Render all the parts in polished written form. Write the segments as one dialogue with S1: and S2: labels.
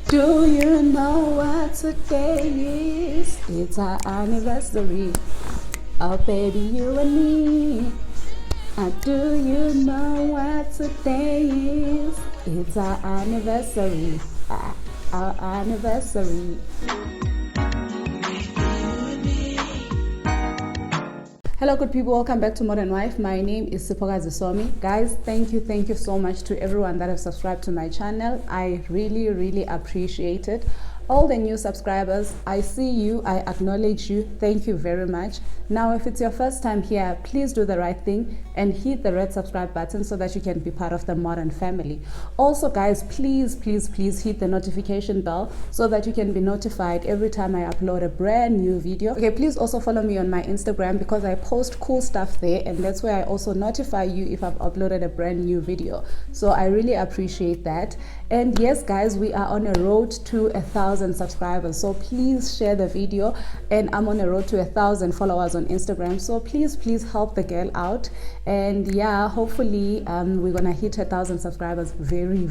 S1: Do you know what today is? It's our anniversary. Oh baby, you and me. Do you know what today is? It's our anniversary. Our anniversary. Hello good people, welcome back to Modern Wife. My name is Sipokazi Somi. Guys, thank you so much to everyone that have subscribed to my channel. I really appreciate it. All the new subscribers, I see you, I acknowledge you. Thank you very much. Now, if it's your first time here, please do the right thing and hit the red subscribe button so that you can be part of the Modern family. Also, guys, please hit the notification bell so that you can be notified every time I upload a brand new video. Okay, please also follow me on my Instagram because I post cool stuff there, and that's where I also notify you if I've uploaded a brand new video. So I really appreciate that. And yes, guys, we are on a road to 1,000 subscribers, so please share the video. And I'm on a road to 1,000 followers on Instagram, so please help the girl out. And yeah, hopefully we're gonna hit 1,000 subscribers very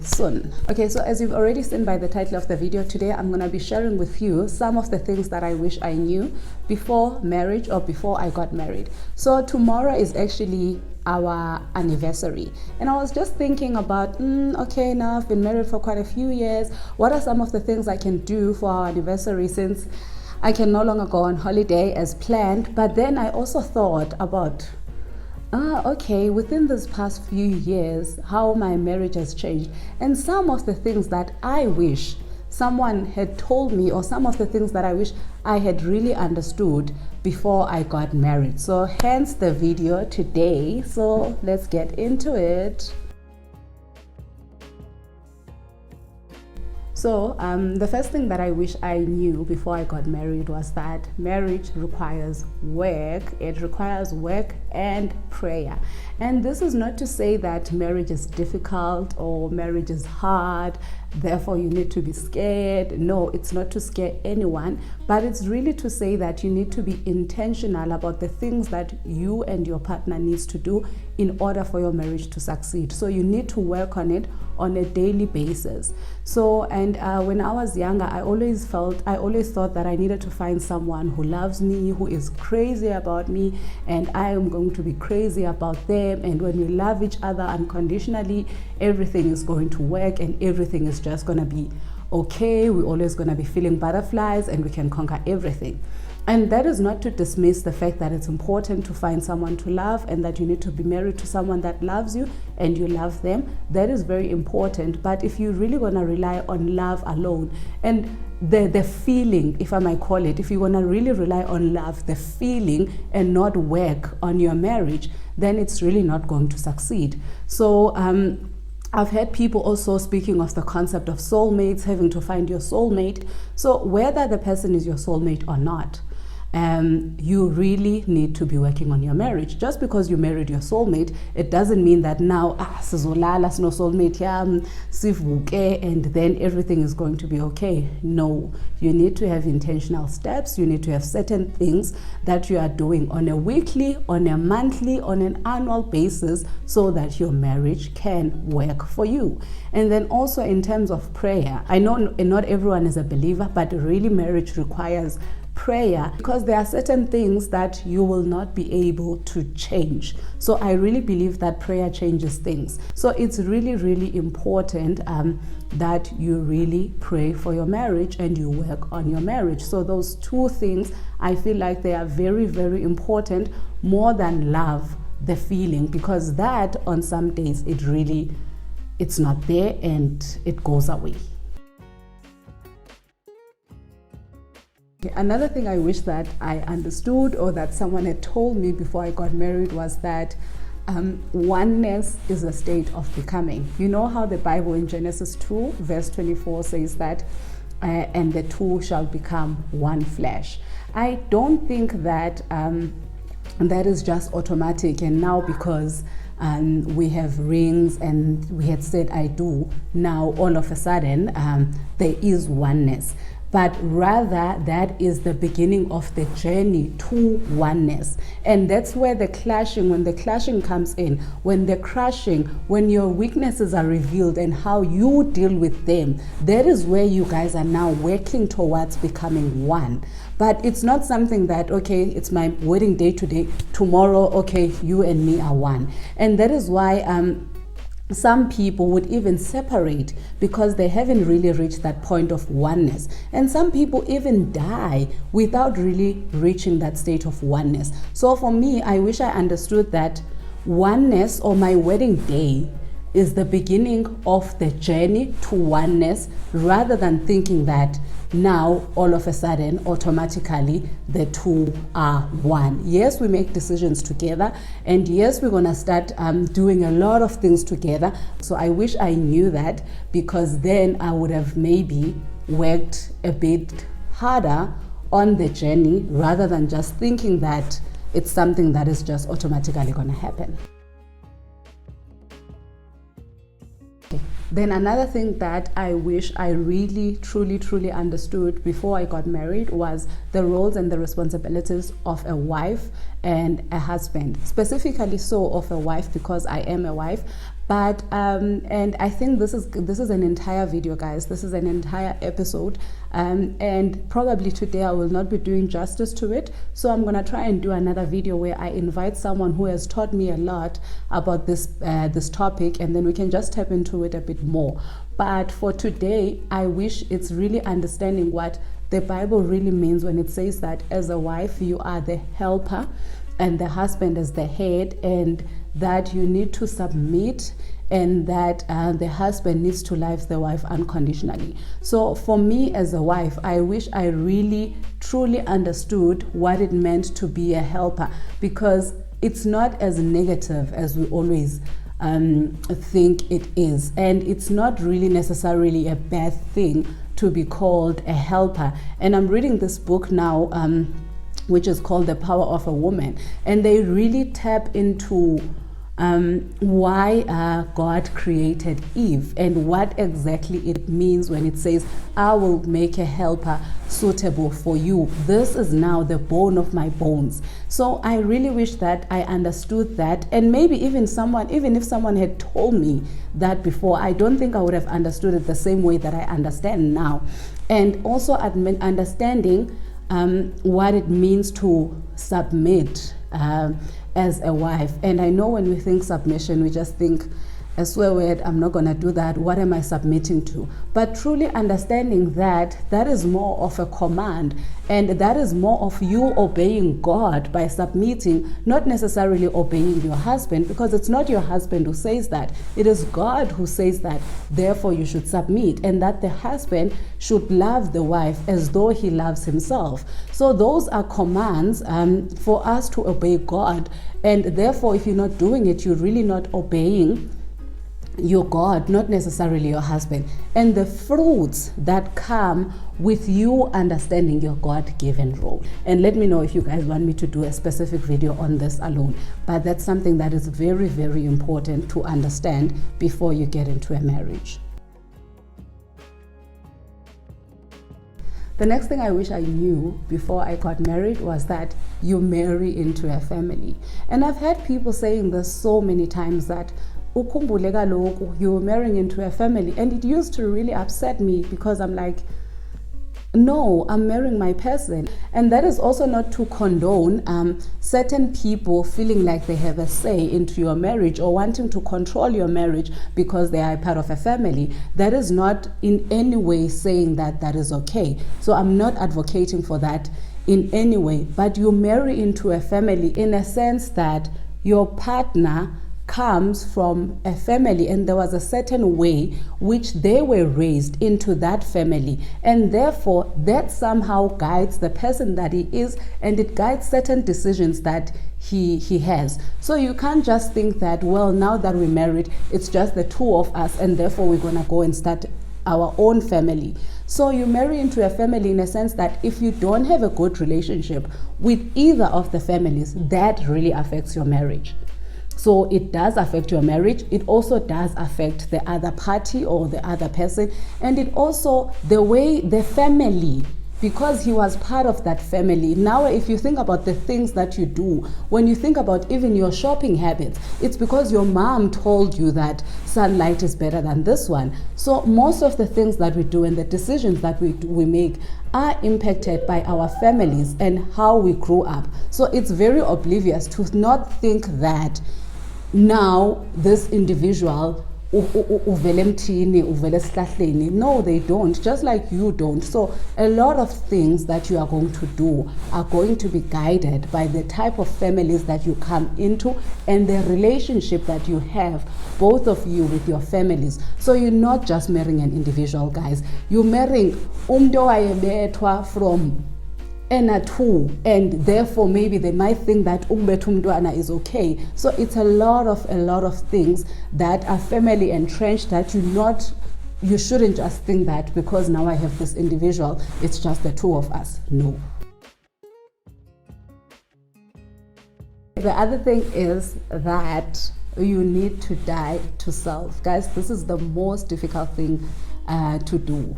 S1: soon. Okay, so as you've already seen by the title of the video, today I'm gonna be sharing with you some of the things that I wish I knew before marriage or before I got married. So tomorrow is actually our anniversary, and I was just thinking about okay, now I've been married for quite a few years. What are some of the things I can do for our anniversary, since I can no longer go on holiday as planned? But then I also thought about okay, within this past few years, how my marriage has changed, and some of the things that I wish someone had told me, or some of the things that I wish I had really understood before I got married. So hence the video today. So let's get into it. So the first thing that I wish I knew before I got married was that marriage requires work. It requires work and prayer. And this is not to say that marriage is difficult or marriage is hard, therefore you need to be scared. No, it's not to scare anyone, but it's really to say that you need to be intentional about the things that you and your partner needs to do in order for your marriage to succeed. So you need to work on it on a daily basis. So, and when I was younger, I always thought that I needed to find someone who loves me, who is crazy about me, and I am going to be crazy about them. And when we love each other unconditionally, everything is going to work and everything is just going to be okay. We're always going to be feeling butterflies and we can conquer everything. And that is not to dismiss the fact that it's important to find someone to love and that you need to be married to someone that loves you and you love them. That is very important. But if you're really going to rely on love alone and the feeling, if I might call it, if you want to really rely on love, the feeling, and not work on your marriage, then it's really not going to succeed. So I've heard people also speaking of the concept of soulmates, having to find your soulmate. So whether the person is your soulmate or not, you really need to be working on your marriage. Just because you married your soulmate, it doesn't mean that now sizolala sino soulmate sivuke and then everything is going to be okay. No, you need to have intentional steps. You need to have certain things that you are doing on a weekly, on a monthly, on an annual basis so that your marriage can work for you. And then also in terms of prayer, I know not everyone is a believer, but really marriage requires prayer, because there are certain things that you will not be able to change. So I really believe that prayer changes things. So it's really important that you really pray for your marriage and you work on your marriage. So those two things, I feel like they are very important, more than love, the feeling, because that on some days it's not there and it goes away. Another thing I wish that I understood, or that someone had told me before I got married, was that oneness is a state of becoming. You know how the Bible in Genesis 2 verse 24 says that and the two shall become one flesh. I don't think that that is just automatic, and now because we have rings and we had said I do, now all of a sudden there is oneness. but rather that is the beginning of the journey to oneness. And that's where the clashing, when the clashing comes in, when the crashing, when your weaknesses are revealed and how you deal with them, that is where you guys are now working towards becoming one. But it's not something that, okay, it's my wedding day today, tomorrow, okay, you and me are one. And that is why some people would even separate because they haven't really reached that point of oneness. And some people even die without really reaching that state of oneness. So for me, I wish I understood that oneness, or my wedding day, is the beginning of the journey to oneness, rather than thinking that now all of a sudden automatically the two are one. Yes, we make decisions together, and yes, we're gonna start doing a lot of things together. So I wish I knew that, because then I would have maybe worked a bit harder on the journey, rather than just thinking that it's something that is just automatically gonna happen. Then another thing that I wish I really, truly understood before I got married was the roles and the responsibilities of a wife and a husband. Specifically so of a wife, because I am a wife. But and I think this is an entire video, guys. This is an entire episode, and probably today I will not be doing justice to it. So I'm gonna try and do another video where I invite someone who has taught me a lot about this this topic, and then we can just tap into it a bit more. But for today, I wish it's really understanding what the Bible really means when it says that as a wife you are the helper and the husband is the head, and that you need to submit, and that the husband needs to love the wife unconditionally. So for me as a wife, I wish I really truly understood what it meant to be a helper, because it's not as negative as we always think it is, and it's not really necessarily a bad thing to be called a helper. And I'm reading this book now, which is called The Power of a Woman, and they really tap into why God created Eve and what exactly it means when it says, I will make a helper suitable for you. This is now the bone of my bones. So I really wish that I understood that, and maybe even if someone had told me that before, I don't think I would have understood it the same way that I understand now. And also understanding what it means to submit as a wife. And I know when we think submission, we just think a swear word, I'm not gonna do that, what am I submitting to? But truly understanding that that is more of a command, and that is more of you obeying God by submitting, not necessarily obeying your husband, because it's not your husband who says that, it is God who says that, therefore you should submit, and that the husband should love the wife as though he loves himself. So those are commands for us to obey God, and therefore if you're not doing it, you're really not obeying your God, not necessarily your husband. And the fruits that come with you understanding your God-given role. And let me know if you guys want me to do a specific video on this alone, but that's something that is very, very important to understand before you get into a marriage. The next thing I wish I knew before I got married was that you marry into a family. And I've had people saying this so many times, that you're marrying into a family, and it used to really upset me, because I'm like, no, I'm marrying my person. And that is also not to condone certain people feeling like they have a say into your marriage or wanting to control your marriage because they are a part of a family. That is not in any way saying that that is okay. So I'm not advocating for that in any way. But you marry into a family in a sense that your partner comes from a family, and there was a certain way which they were raised into that family, and therefore that somehow guides the person that he is, and it guides certain decisions that he has. So you can't just think that, well, now that we're married, it's just the two of us, and therefore we're gonna go and start our own family. So you marry into a family in a sense that if you don't have a good relationship with either of the families, that really affects your marriage. So it does affect your marriage. It also does affect the other party or the other person. And it also, the way the family, because he was part of that family. Now, if you think about the things that you do, when you think about even your shopping habits, it's because your mom told you that sunlight is better than this one. So most of the things that we do and the decisions that we make are impacted by our families and how we grew up. So it's very oblivious to not think that now this individual no, they don't, just like you don't. So a lot of things that you are going to do are going to be guided by the type of families that you come into and the relationship that you have, both of you, with your families. So you're not just marrying an individual, guys. You're marrying from N2, and therefore maybe they might think that Umbetumduana is okay. So it's a lot of things that are family entrenched that you shouldn't just think that because now I have this individual, it's just the two of us. No. The other thing is that you need to die to self. Guys, this is the most difficult thing to do.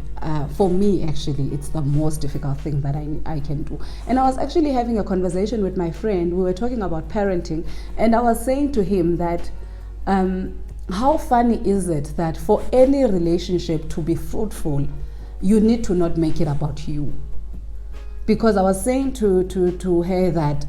S1: For me, actually, it's the most difficult thing that I can do. And I was actually having a conversation with my friend. We were talking about parenting, and I was saying to him that how funny is it that for any relationship to be fruitful, you need to not make it about you. Because I was saying to her that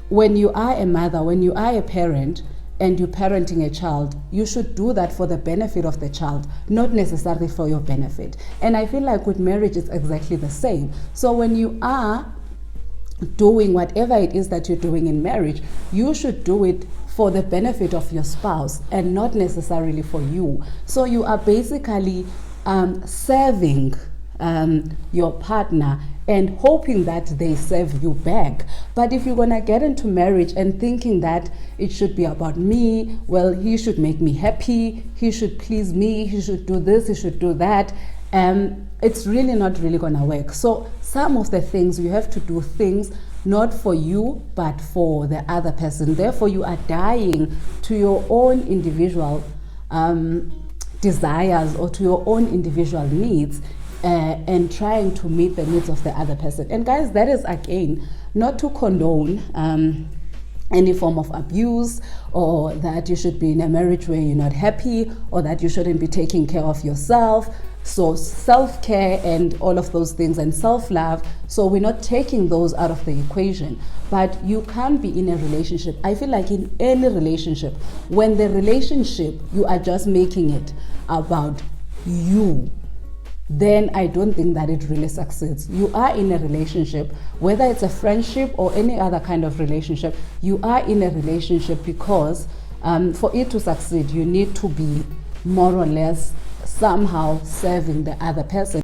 S1: when you are a mother, when you are a parent, and you're parenting a child, you should do that for the benefit of the child, not necessarily for your benefit. And I feel like with marriage, it's exactly the same. So when you are doing whatever it is that you're doing in marriage, you should do it for the benefit of your spouse and not necessarily for you. So you are basically serving your partner and hoping that they serve you back. But if you're gonna get into marriage and thinking that it should be about me, well, he should make me happy, he should please me, he should do this, he should do that, it's really not really gonna work. So some of the things, you have to do things not for you but for the other person. Therefore you are dying to your own individual desires or to your own individual needs, and trying to meet the needs of the other person. And guys, that is again not to condone any form of abuse, or that you should be in a marriage where you're not happy, or that you shouldn't be taking care of yourself. So self-care and all of those things, and self-love, so we're not taking those out of the equation. But you can't be in a relationship, I feel like in any relationship, when the relationship, you are just making it about you, then I don't think that it really succeeds. You are in a relationship, whether it's a friendship or any other kind of relationship, you are in a relationship because for it to succeed, you need to be more or less somehow serving the other person.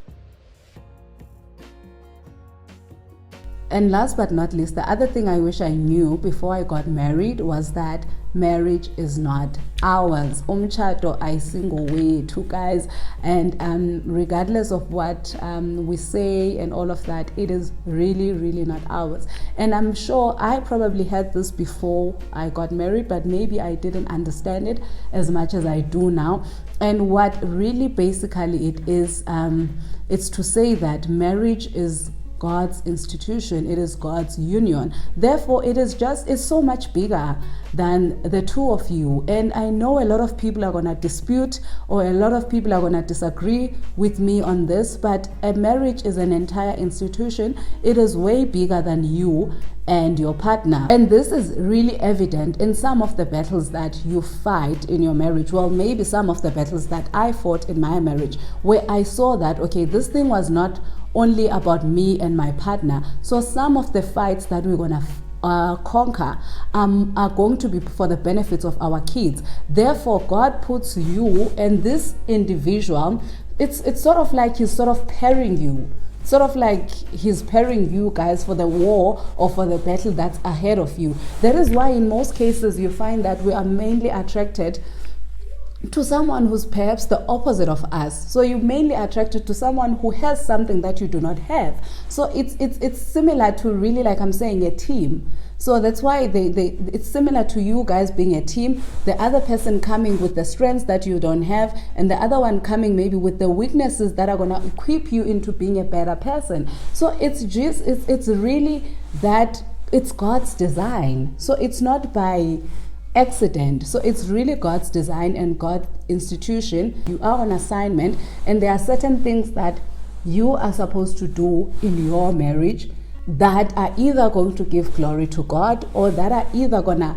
S1: And last but not least, the other thing I wish I knew before I got married was that marriage is not ours. Umchato aisingo wethu, guys. And regardless of what we say and all of that, it is really, really not ours. And I'm sure I probably had this before I got married, but maybe I didn't understand it as much as I do now. And what really basically it is, it's to say that marriage is God's institution, it is God's union. Therefore, it's so much bigger than the two of you. And I know a lot of people are gonna dispute, or a lot of people are gonna disagree with me on this, but a marriage is an entire institution. It is way bigger than you and your partner. And this is really evident in some of the battles that you fight in your marriage. Well, maybe some of the battles that I fought in my marriage, where I saw that, okay, this thing was not only about me and my partner. So some of the fights that we're gonna conquer are going to be for the benefits of our kids. Therefore, God puts you and this individual, it's sort of like he's sort of pairing you. Sort of like he's pairing you guys for the war or for the battle that's ahead of you. That is why in most cases you find that we are mainly attracted to someone who's perhaps the opposite of us. So you're mainly attracted to someone who has something that you do not have. So it's similar to, really, like I'm saying, a team. So that's why it's similar to you guys being a team, the other person coming with the strengths that you don't have, and the other one coming maybe with the weaknesses that are going to equip you into being a better person. So it's really that it's God's design. So it's not by accident. So it's really God's design and God's institution. You are on assignment, and there are certain things that you are supposed to do in your marriage that are either going to give glory to God, or that are either gonna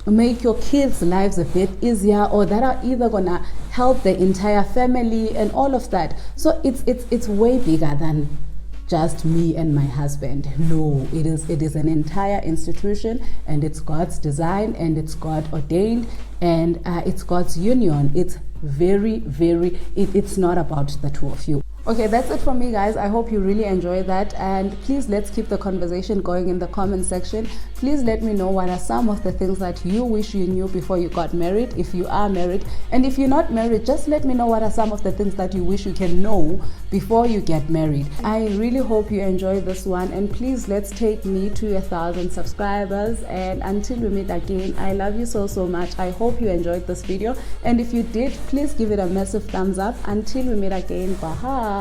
S1: make your kids' lives a bit easier, or that are either gonna help the entire family and all of that. So it's way bigger than just me and my husband. No, it is an entire institution, and it's God's design, and it's God ordained, and it's God's union. It's it's not about the two of you. Okay, that's it from me, guys. I hope you really enjoyed that, and please let's keep the conversation going in the comment section. Please let me know what are some of the things that you wish you knew before you got married, if you are married. And if you're not married, just let me know what are some of the things that you wish you can know before you get married. I really hope you enjoyed this one, and please let's take me to 1,000 subscribers. And until we meet again, I love you so much. I hope you enjoyed this video, and if you did, please give it a massive thumbs up. Until we meet again, bye.